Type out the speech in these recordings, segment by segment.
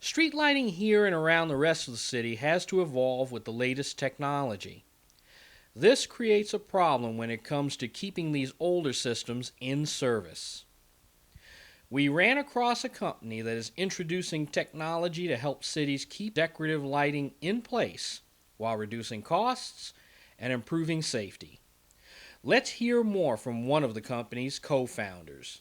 Street lighting here and around the rest of the city has to evolve with the latest technology. This creates a problem when it comes to keeping these older systems in service. We ran across a company that is introducing technology to help cities keep decorative lighting in place while reducing costs and improving safety. Let's hear more from one of the company's co-founders.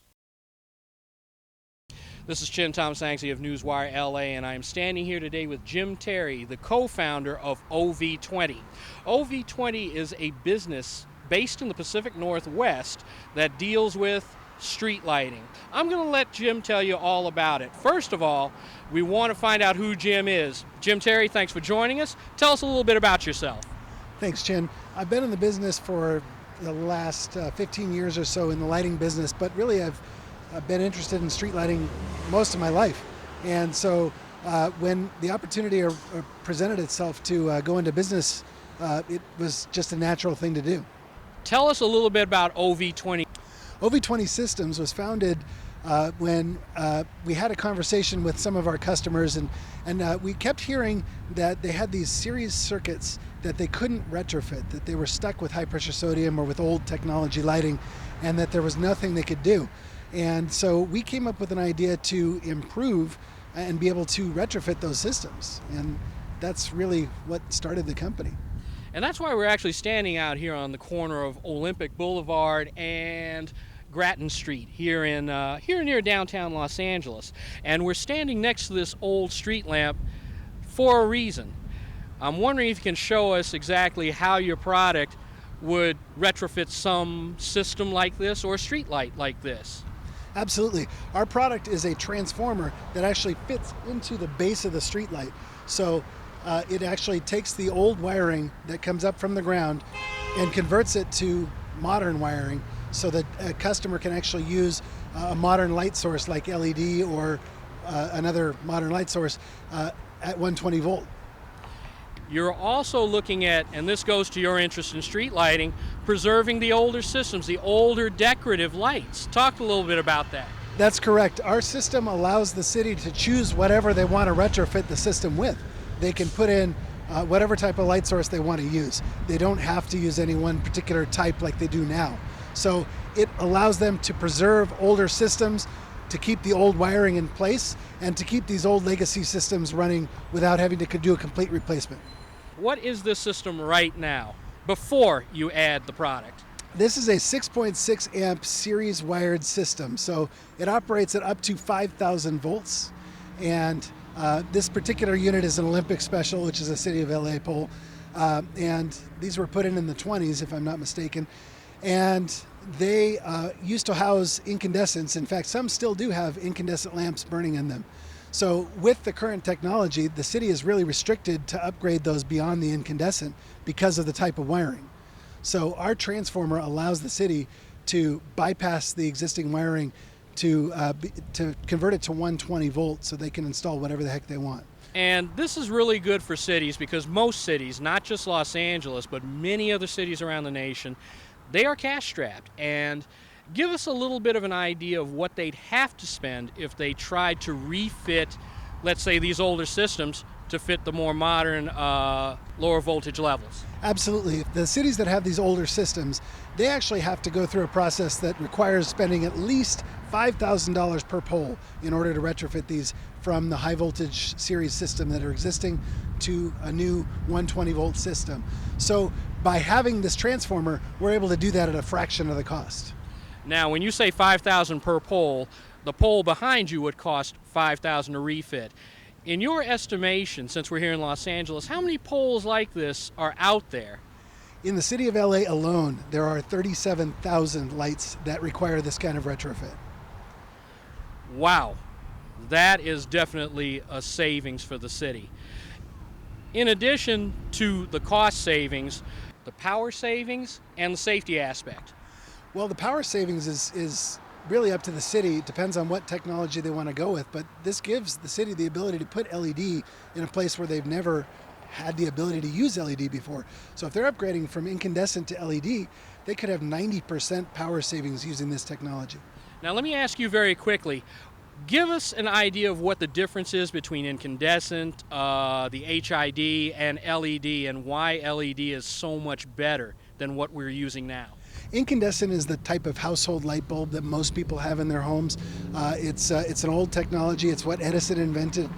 This is Chin Tom Sanksy of Newswire L.A. and I am standing here today with Jim Terry, the co-founder of OV20. OV20 is a business based in the Pacific Northwest that deals with street lighting. I'm going to let Jim tell you all about it. First of all, we want to find out who Jim is. Jim Terry, thanks for joining us. Tell us a little bit about yourself. Thanks, Chin. I've been in the business for the last 15 years or so in the lighting business, but really I've been interested in street lighting most of my life. And so when the opportunity presented itself to go into business, it was just a natural thing to do. Tell us a little bit about OV20. OV20 Systems was founded when we had a conversation with some of our customers, and we kept hearing that they had these series circuits that they couldn't retrofit, that they were stuck with high pressure sodium or with old technology lighting, and that there was nothing they could do. And so we came up with an idea to improve and be able to retrofit those systems, and that's really what started the company. And that's why we're actually standing out here on the corner of Olympic Boulevard and Grattan Street here near downtown Los Angeles. And we're standing next to this old street lamp for a reason. I'm wondering if you can show us exactly how your product would retrofit some system like this or a street light like this. Absolutely. Our product is a transformer that actually fits into the base of the street light. So it actually takes the old wiring that comes up from the ground and converts it to modern wiring so that a customer can actually use a modern light source like LED or another modern light source at 120 volt. You're also looking at, and this goes to your interest in street lighting, preserving the older systems, the older decorative lights. Talk a little bit about that. That's correct. Our system allows the city to choose whatever they want to retrofit the system with. They can put in whatever type of light source they want to use. They don't have to use any one particular type like they do now. So it allows them to preserve older systems, to keep the old wiring in place, and to keep these old legacy systems running without having to do a complete replacement. What is this system right now, before you add the product? This is a 6.6 amp series wired system, so it operates at up to 5,000 volts, and this particular unit is an Olympic Special, which is a City of L.A. pole, and these were put in the 20s, if I'm not mistaken, and they used to house incandescents. In fact, some still do have incandescent lamps burning in them. So with the current technology, the city is really restricted to upgrade those beyond the incandescent because of the type of wiring. So our transformer allows the city to bypass the existing wiring to convert it to 120 volts so they can install whatever the heck they want. And this is really good for cities because most cities, not just Los Angeles, but many other cities around the nation, they are cash strapped. And give us a little bit of an idea of what they'd have to spend if they tried to refit, let's say, these older systems to fit the more modern, lower voltage levels. Absolutely. The cities that have these older systems, they actually have to go through a process that requires spending at least $5,000 per pole in order to retrofit these from the high voltage series system that are existing to a new 120 volt system. So by having this transformer, we're able to do that at a fraction of the cost. Now, when you say $5,000 per pole, the pole behind you would cost $5,000 to refit. In your estimation, since we're here in Los Angeles, how many poles like this are out there? In the city of LA alone, there are 37,000 lights that require this kind of retrofit. Wow, that is definitely a savings for the city. In addition to the cost savings, the power savings and the safety aspect. Well, the power savings is really up to the city. It depends on what technology they want to go with, but this gives the city the ability to put LED in a place where they've never had the ability to use LED before. So if they're upgrading from incandescent to LED, they could have 90% power savings using this technology. Now let me ask you very quickly, Give us an idea of what the difference is between incandescent, the HID, and LED, and why LED is so much better than what we're using now. Incandescent is the type of household light bulb that most people have in their homes. It's an old technology. It's what Edison invented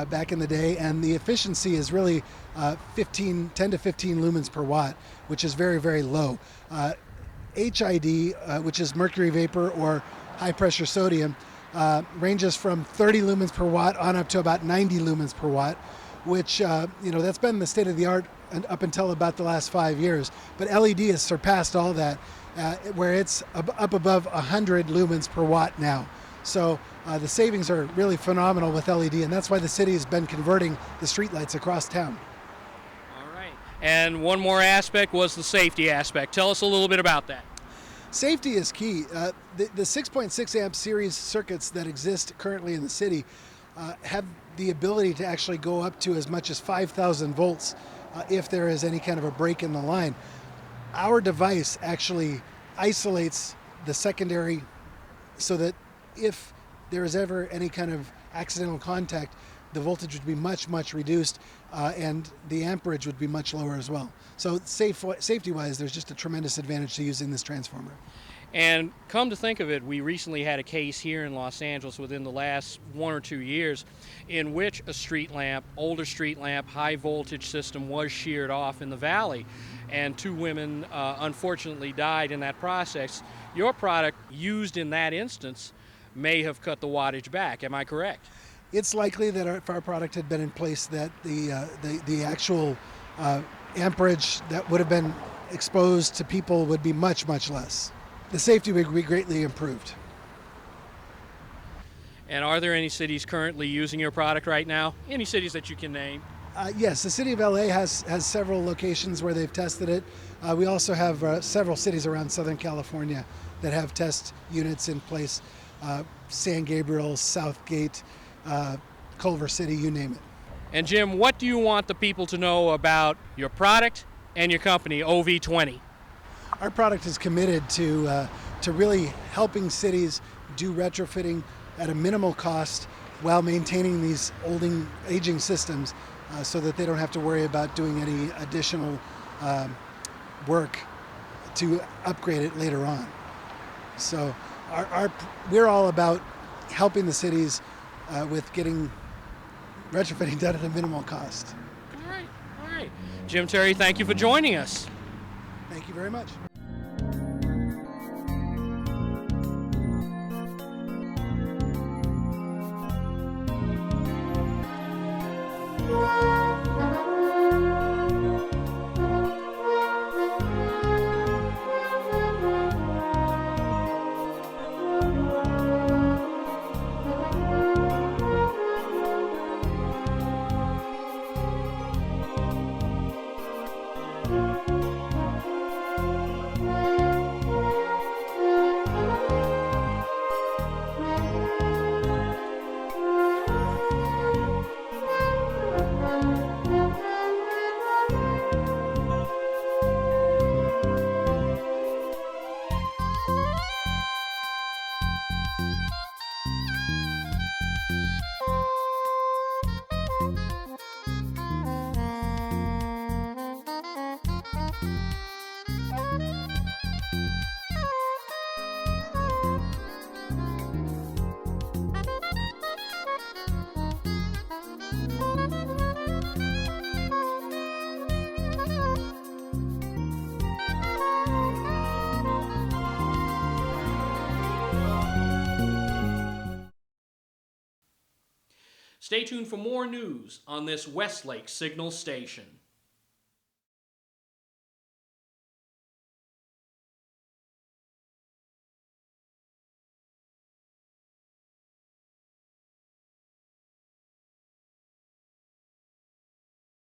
back in the day, and the efficiency is really 10 to 15 lumens per watt, which is very, very low. HID, which is mercury vapor or high pressure sodium, ranges from 30 lumens per watt on up to about 90 lumens per watt, which that's been the state of the art up until about the last 5 years. But LED has surpassed all that, where it's up above 100 lumens per watt now. So the savings are really phenomenal with LED, and that's why the city has been converting the streetlights across town. All right. And one more aspect was the safety aspect. Tell us a little bit about that. Safety is key. The 6.6 amp series circuits that exist currently in the city have the ability to actually go up to as much as 5,000 volts if there is any kind of a break in the line. Our device actually isolates the secondary so that if there is ever any kind of accidental contact, the voltage would be much, much reduced, and the amperage would be much lower as well. So safety-wise, there's just a tremendous advantage to using this transformer. And come to think of it, we recently had a case here in Los Angeles within the last 1 or 2 years in which a street lamp, older street lamp, high voltage system was sheared off in the valley, and 2 women unfortunately died in that process. Your product used in that instance may have cut the wattage back. Am I correct? It's likely that if our product had been in place, that the actual amperage that would have been exposed to people would be much, much less. The safety would be greatly improved. And are there any cities currently using your product right now? Any cities that you can name? Yes, the city of LA has several locations where they've tested it. We also have several cities around Southern California that have test units in place. San Gabriel, Southgate, Culver City, you name it. And Jim, what do you want the people to know about your product and your company, OV20? Our product is committed to really helping cities do retrofitting at a minimal cost while maintaining these aging systems so that they don't have to worry about doing any additional work to upgrade it later on. So we're all about helping the cities with getting retrofitting done at a minimal cost. All right. Jim Terry, thank you for joining us. Thank you very much. Stay tuned for more news on this Westlake Signal station.